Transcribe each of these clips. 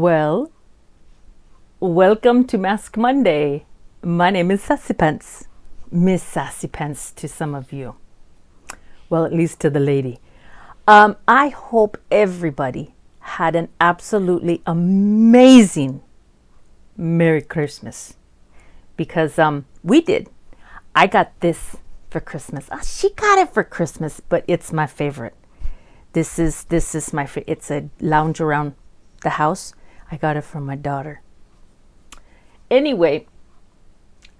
Well, welcome to Mask Monday. My name is Sassy Pants. Miss Sassy Pants to some of you. Well, at least to the lady. I hope everybody had an absolutely amazing Merry Christmas. Because we did. I got this for Christmas. She got it for Christmas, but it's my favorite. This is my favorite. It's a lounge around the house. I got it from my daughter. Anyway,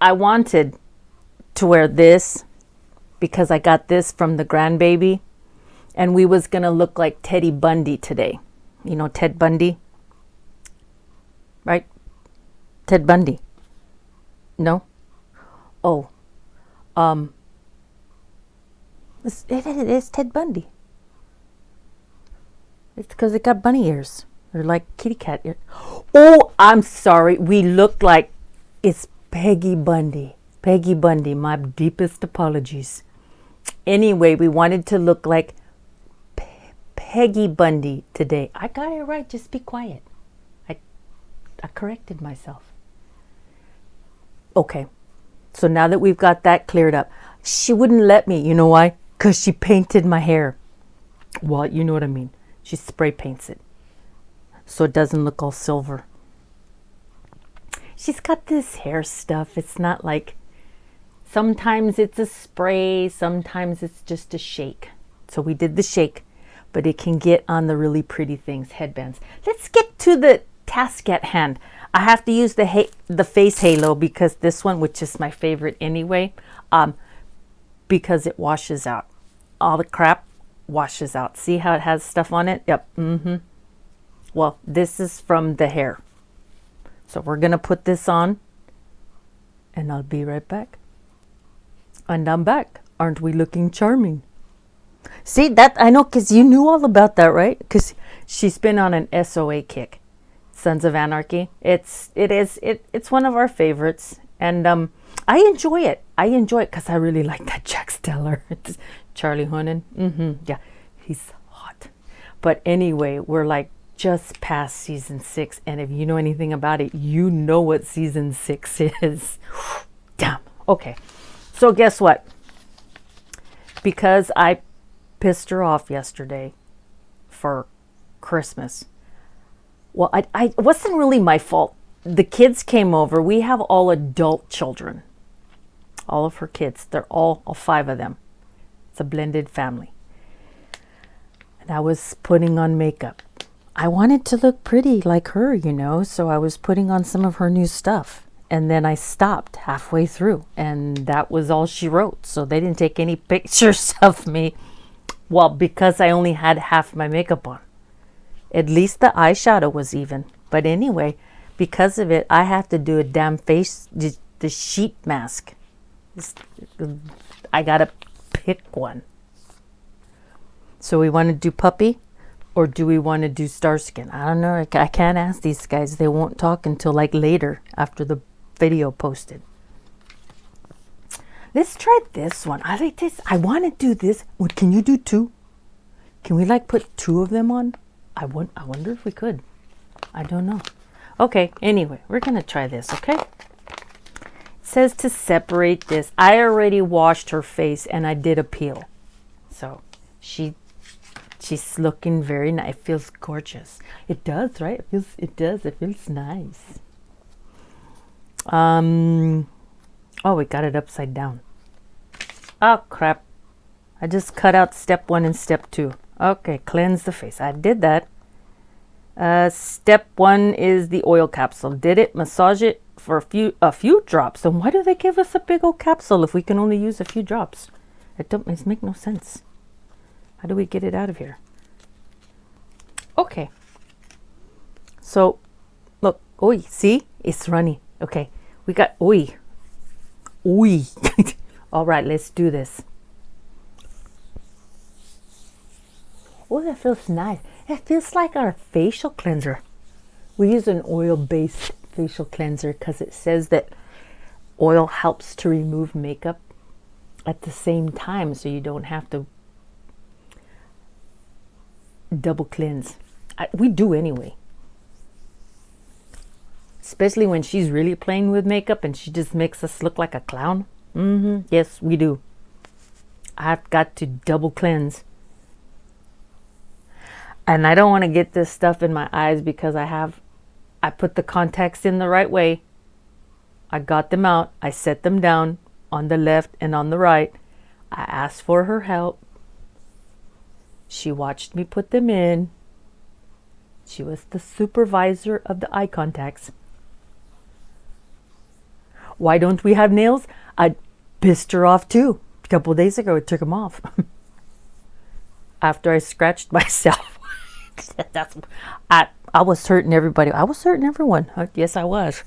I wanted to wear this because I got this from the grandbaby, and we was gonna look like Teddy Bundy today. You know Ted Bundy, right? Ted Bundy. No? Oh, it is Ted Bundy. It's because it got bunny ears. They're like kitty cat ears. Oh, I'm sorry. We look like it's Peggy Bundy. Peggy Bundy. My deepest apologies. Anyway, we wanted to look like Peggy Bundy today. I got it right. Just be quiet. I corrected myself. Okay. So now that we've got that cleared up, she wouldn't let me. You know why? Because she painted my hair. Well, you know what I mean. She spray paints it so it doesn't look all silver. She's got this hair stuff. It's not like, sometimes it's a spray, sometimes it's just a shake. So we did the shake, but it can get on the really pretty things, headbands. Let's get to the task at hand. I have to use the face halo because this one, which is my favorite anyway, because it washes out. All the crap washes out. See how it has stuff on it? Yep. Well, this is from the hair. So we're going to put this on and I'll be right back. And I'm back. Aren't we looking charming? See that? I know, because you knew all about that, right? Because she's been on an SOA kick. Sons of Anarchy. It's one of our favorites. And I enjoy it. I enjoy it because I really like that Jack Steller. Charlie Hunnam. Yeah, he's hot. But anyway, we're like just past season 6, and if you know anything about it, you know what season 6 is. Damn. Okay. So guess what? Because I pissed her off yesterday for Christmas. Well, I wasn't really my fault. The kids came over. We have all adult children. All of her kids. They're all 5 of them. It's a blended family. And I was putting on makeup. I wanted to look pretty like her, you know, so I was putting on some of her new stuff. And then I stopped halfway through, and that was all she wrote. So they didn't take any pictures of me. Well, because I only had half my makeup on. At least the eyeshadow was even. But anyway, because of it, I have to do a damn face, the sheet mask. I gotta pick one. So we want to do puppy, or do we want to do Starskin? I don't know. I can't ask these guys. They won't talk until like later after the video posted. Let's try this one. I like this. I want to do this. What, can you do 2? Can we like put 2 of them on? I wonder if we could. I don't know. Okay. Anyway, we're gonna try this. Okay. It says to separate this. I already washed her face and I did a peel, so she's looking very nice. It feels gorgeous. It does, right? It does. It feels nice. Oh, we got it upside down. Oh, crap. I just cut out step 1 and step 2. Okay, cleanse the face. I did that. Step 1 is the oil capsule. Did it. Massage it for a few drops. Then why do they give us a big old capsule if we can only use a few drops? It makes no sense. How do we get it out of here? Okay. So, look. Oi, see? It's runny. Okay. We got, oi. Oi. All right, let's do this. Oh, that feels nice. It feels like our facial cleanser. We use an oil-based facial cleanser because it says that oil helps to remove makeup at the same time, so you don't have to double cleanse. We do anyway. Especially when she's really playing with makeup and she just makes us look like a clown. Yes, we do. I've got to double cleanse. And I don't want to get this stuff in my eyes because I put the contacts in the right way. I got them out. I set them down on the left and on the right. I asked for her help. She watched me put them in. She was the supervisor of the eye contacts. Why don't we have nails? I pissed her off too. A couple of days ago, I took them off. After I scratched myself. I was hurting everybody. I was hurting everyone. Yes, I was.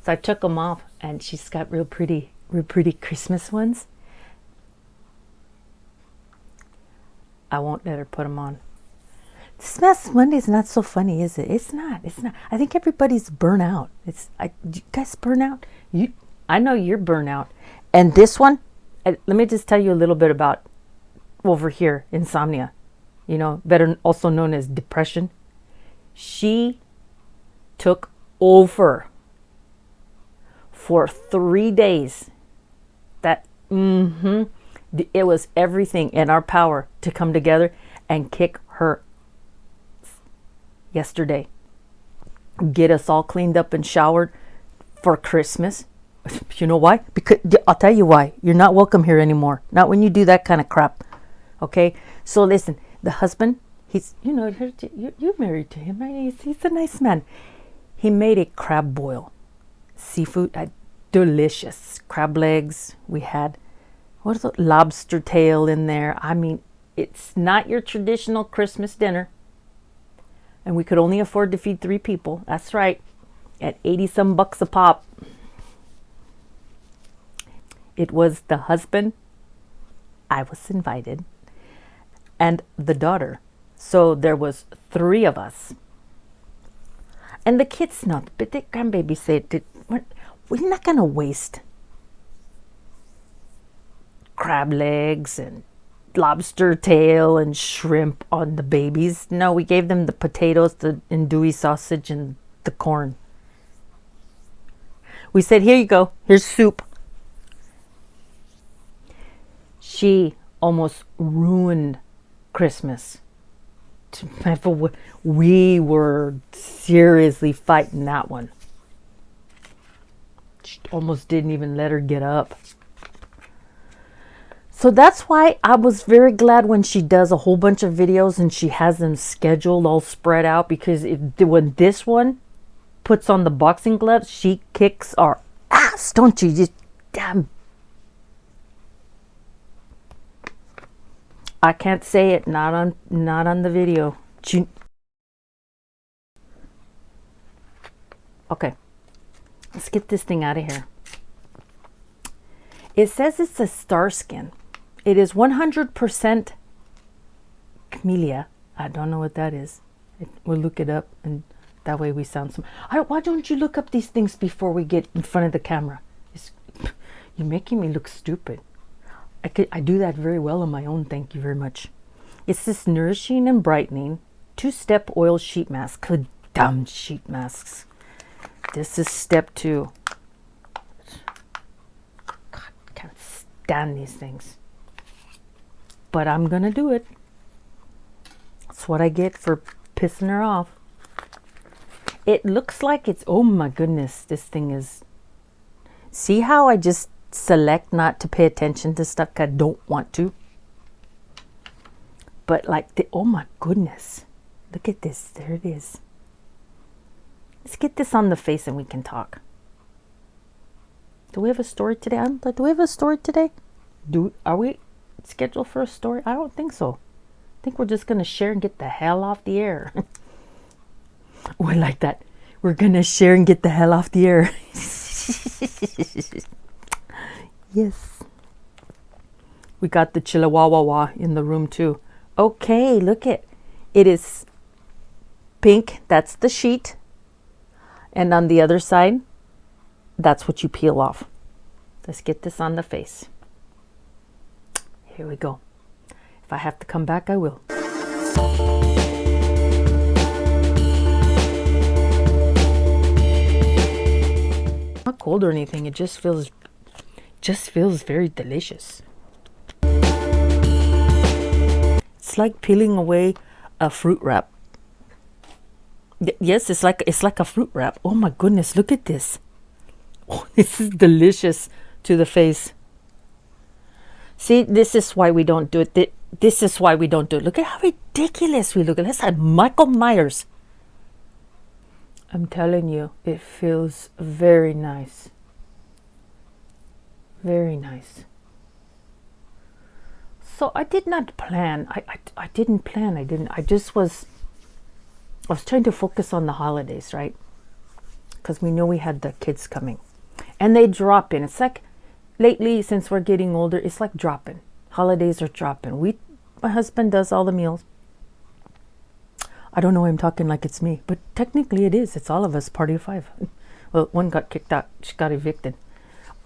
So I took them off, and she's got real pretty Christmas ones. I won't let her put them on. Smash Monday is not so funny, is it? It's not. I think everybody's burnt out. You guys burn out? I know you're burnt out. And this one, let me just tell you a little bit about over here, insomnia. You know, better also known as depression. She took over for 3 days. It was everything in our power to come together and kick her yesterday. Get us all cleaned up and showered for Christmas. You know why? Because I'll tell you why. You're not welcome here anymore. Not when you do that kind of crap. Okay? So listen, the husband, he's, you're married to him, right? He's a nice man. He made a crab boil. Seafood, delicious. Crab legs. We had, what is it? Lobster tail in there. I mean, it's not your traditional Christmas dinner. And we could only afford to feed 3 people. That's right. At 80 some bucks a pop. It was the husband. I was invited. And the daughter. So there was 3 of us. And the kids not, but the grandbaby said, we're not going to waste crab legs and lobster tail and shrimp on the babies. No, we gave them the potatoes, the andouille sausage, and the corn. We said, here you go. Here's soup. She almost ruined Christmas. We were seriously fighting that one. She almost didn't even let her get up. So that's why I was very glad when she does a whole bunch of videos and she has them scheduled all spread out, because when this one puts on the boxing gloves, she kicks our ass, don't you? Just damn. I can't say it, not on the video. Okay, let's get this thing out of here. It says it's a star skin. It is 100% camellia. I don't know what that is. We'll look it up, and that way we sound some. Why don't you look up these things before we get in front of the camera? You're making me look stupid. I do that very well on my own. Thank you very much. It's this nourishing and brightening 2-step oil sheet mask. Good dumb sheet masks. This is step 2. God, I can't stand these things. But I'm gonna do it. That's what I get for pissing her off. It looks like it's, oh my goodness, this thing is. See how I just select not to pay attention to stuff I don't want to? But like, oh my goodness. Look at this. There it is. Let's get this on the face and we can talk. Do we have a story today? Do we have a story today? Are we scheduled for a story? I don't think so. I think we're just going to share and get the hell off the air. We're like that. We're going to share and get the hell off the air. Yes. We got the Chihuahua in the room too. Okay, look it. It is pink. That's the sheet. And on the other side, that's what you peel off. Let's get this on the face. Here we go. If I have to come back, I will. cold or anything. It just feels very delicious. It's like peeling away a fruit wrap. Yes, it's like a fruit wrap. Oh my goodness, look at this. Oh, this is delicious to the face. See, this is why we don't do it. This is why we don't do it. Look at how ridiculous we look. That's like Michael Myers. I'm telling you, it feels very nice. Very nice. So I did not plan. I didn't plan. I just was trying to focus on the holidays, right? Because we know we had the kids coming. And they drop in. It's like, lately, since we're getting older, it's like dropping. Holidays are dropping. My husband does all the meals. I don't know why I'm talking like it's me, but technically it is. It's all of us, party of 5. Well, one got kicked out. She got evicted.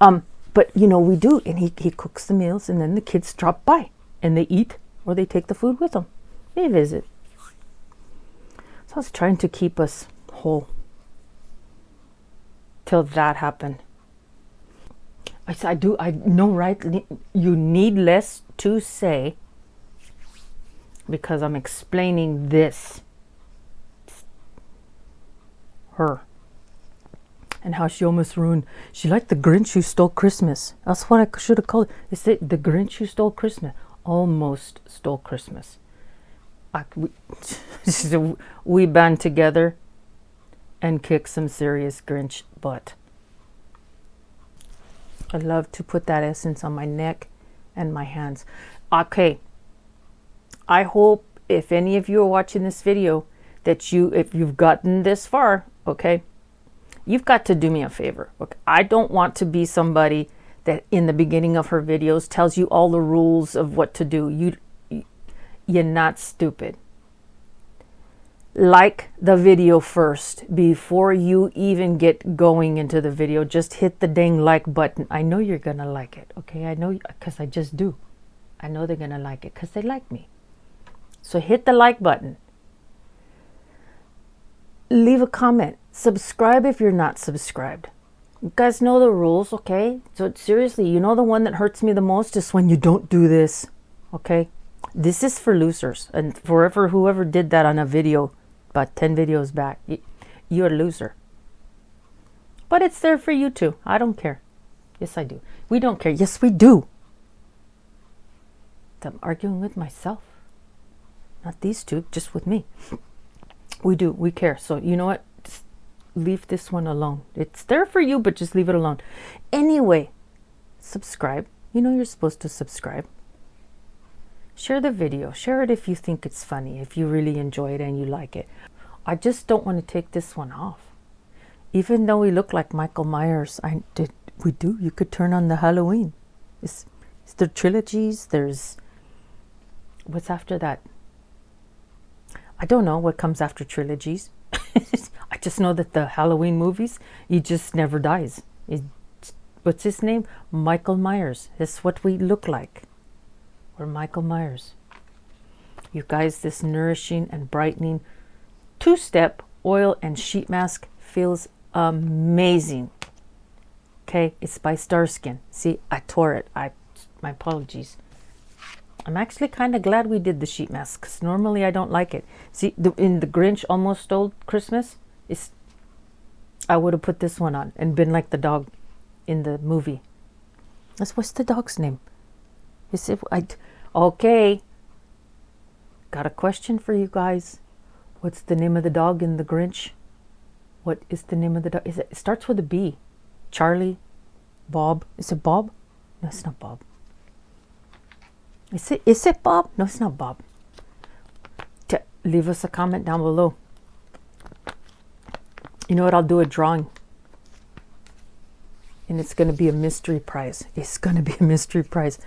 But, we do. And he cooks the meals, and then the kids drop by. And they eat, or they take the food with them. They visit. So I was trying to keep us whole till that happened. I know, right? You need less to say because I'm explaining this. Her. And how she almost ruined. She liked the Grinch who stole Christmas. That's what I should have called it. Is it the Grinch who stole Christmas? Almost stole Christmas. We band together and kick some serious Grinch butt. I love to put that essence on my neck and my hands. Okay. I hope if any of you are watching this video that if you've gotten this far, okay, you've got to do me a favor. Okay? I don't want to be somebody that in the beginning of her videos tells you all the rules of what to do. You're not stupid. Like the video first before you even get going into the video. Just hit the dang like button. I know you're gonna like it, okay? I know, because I just do. I know they're gonna like it because they like me. So hit the like button. Leave a comment. Subscribe if you're not subscribed. You guys know the rules, okay? So seriously, the one that hurts me the most is when you don't do this, okay? This is for losers. And whoever did that on a video about 10 videos back, you're a loser. But it's there for you too. I don't care. Yes, I do. We don't care. Yes, we do. I'm arguing with myself. Not these two, just with me. We do. We care. So you know what? Just leave this one alone. It's there for you, but just leave it alone. Anyway, subscribe. You're supposed to subscribe. Share the video. Share it if you think it's funny, if you really enjoy it and you like it. I just don't want to take this one off. Even though we look like Michael Myers, we do. You could turn on the Halloween. Is there trilogies? There's... What's after that? I don't know what comes after trilogies. I just know that the Halloween movies, he just never dies. What's his name? Michael Myers. That's what we look like. We're Michael Myers. You guys, this nourishing and brightening 2-step oil and sheet mask feels amazing. Okay, it's by Starskin. See, I tore it. My apologies. I'm actually kind of glad we did the sheet mask because normally I don't like it. See, in the Grinch Almost Stole Christmas, I would have put this one on and been like the dog in the movie. What's the dog's name? Okay. Got a question for you guys. What's the name of the dog in the Grinch? What is the name of the dog? It starts with a B. Charlie? Bob? Is it Bob? No, it's not Bob. Is it Bob? No, it's not Bob. Leave us a comment down below. You know what? I'll do a drawing. And it's going to be a mystery prize. It's going to be a mystery prize.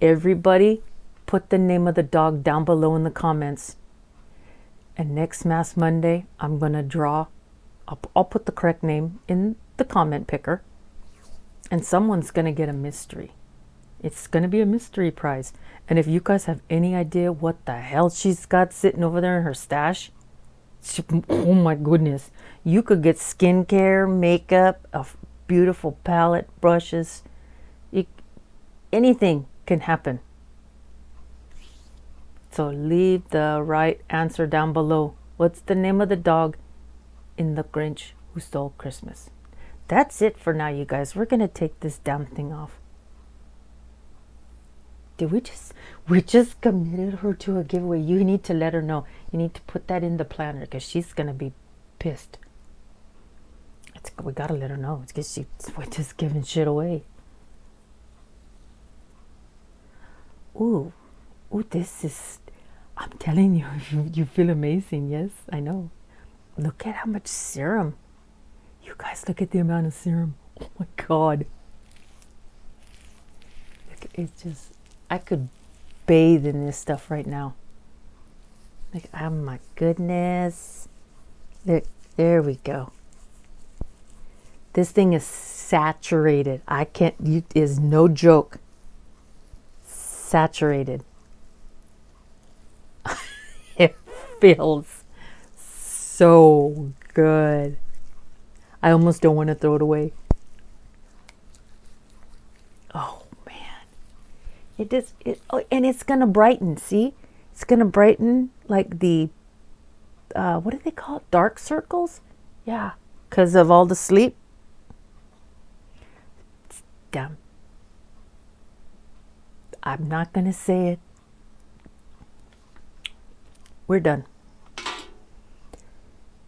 Everybody put the name of the dog down below in the comments. And next Mass Monday, I'm going to draw. I'll put the correct name in the comment picker. And someone's going to get a mystery. It's going to be a mystery prize. And if you guys have any idea what the hell she's got sitting over there in her stash, oh my goodness. You could get skincare, makeup, beautiful palette, brushes. Anything can happen. So leave the right answer down below. What's the name of the dog in The Grinch Who Stole Christmas? That's it for now, you guys. We're going to take this damn thing off. We just committed her to a giveaway. You need to let her know. You need to put that in the planner because she's going to be pissed. We got to let her know. It's because we're just giving shit away. Ooh, this is, I'm telling you, you feel amazing. Yes, I know. Look at how much serum. You guys, look at the amount of serum. Oh my God. Look, it's just, I could bathe in this stuff right now. Like, oh my goodness. Look, there we go. This thing is saturated. It is no joke. Saturated. It feels so good. I almost don't want to throw it away. Oh man. And it's gonna brighten, see? It's gonna brighten like the what do they call it? Dark circles? Yeah. Because of all the sleep. It's dumb. I'm not gonna say it. We're done.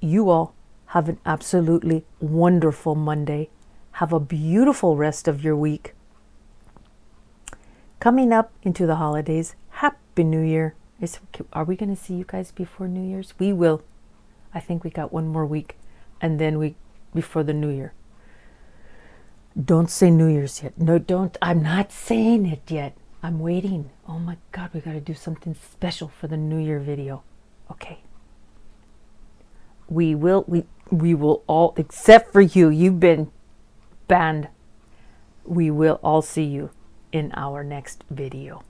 You all have an absolutely wonderful Monday. Have a beautiful rest of your week. Coming up into the holidays, Happy New Year. Are we going to see you guys before New Year's? We will. I think we got one more week and then before the New Year. Don't say New Year's yet. No, don't. I'm not saying it yet. I'm waiting. Oh my God, we got to do something special for the New Year video. Okay. We will all, except for you, you've been banned. We will all see you in our next video.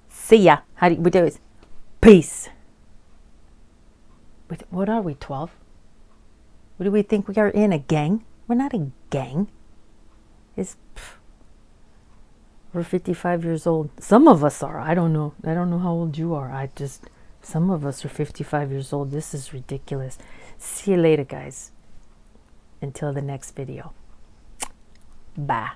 See ya. How do we do it? Peace. What are we, 12? What do we think we are in? A gang? We're not a gang. We're 55 years old. Some of us are. I don't know. I don't know how old you are. Some of us are 55 years old. This is ridiculous. See you later, guys. Until the next video. Bye.